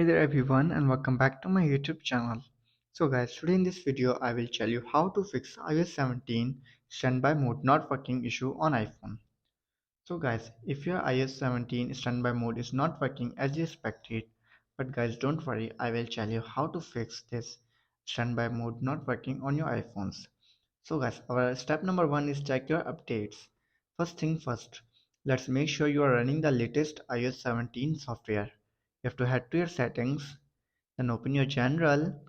Hey there everyone and welcome back to my YouTube channel. So guys, today in this video I will tell you how to fix iOS 17 standby mode not working issue on iPhone. So guys, if your iOS 17 standby mode is not working as you expected, but guys don't worry, I will tell you how to fix this standby mode not working on your iPhones. So guys, our step number one is check your updates. First thing first, let's make sure you are running the latest iOS 17 software. You have to head to your settings, then open your general,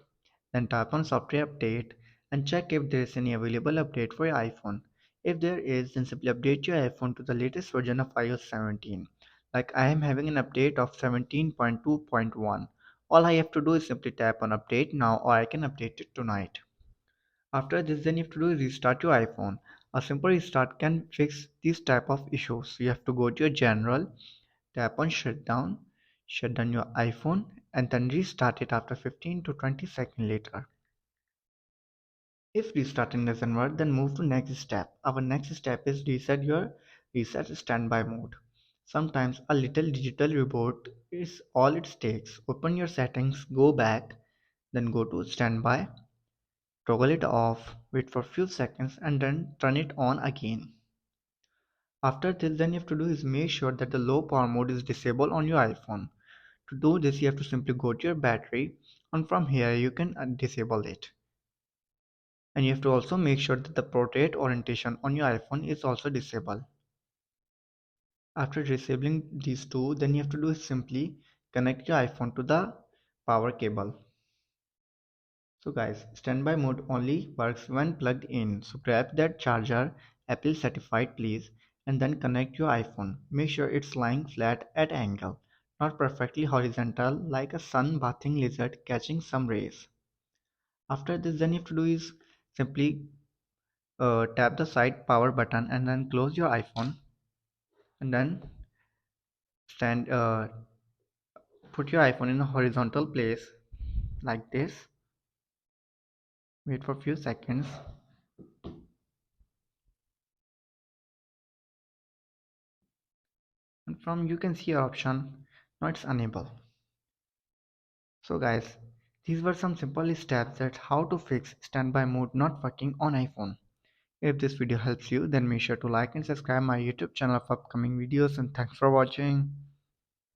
then tap on software update and check if there is any available update for your iPhone. If there is, then simply update your iPhone to the latest version of iOS 17. Like I am having an update of 17.2.1. All I have to do is simply tap on update now or I can update it tonight. After this, then you have to do is restart your iPhone. A simple restart can fix these type of issues. You have to go to your general, tap on shut down your iPhone and then restart it after 15 to 20 seconds later. If restarting doesn't work, then move to next step. Our next step is reset standby mode. Sometimes a little digital reboot is all it takes. Open your settings, go back, then go to standby, toggle it off, wait for a few seconds and then turn it on again. After this, then you have to do is make sure that the low power mode is disabled on your iPhone. To do this, you have to simply go to your battery and from here you can disable it. And you have to also make sure that the portrait orientation on your iPhone is also disabled. After disabling these two, then you have to do is simply connect your iPhone to the power cable. So guys, standby mode only works when plugged in. So grab that charger, Apple certified please, and then connect your iPhone. Make sure it's lying flat at angle, not perfectly horizontal like a sun bathing lizard catching some rays. After this, then you have to do is simply tap the side power button and then close your iPhone and then stand put your iPhone in a horizontal place like this. Wait for a few seconds and from you can see your option. Now it's unable. So guys, these were some simple steps that how to fix standby mode not working on iPhone. If this video helps you, then make sure to like and subscribe my YouTube channel for upcoming videos and thanks for watching.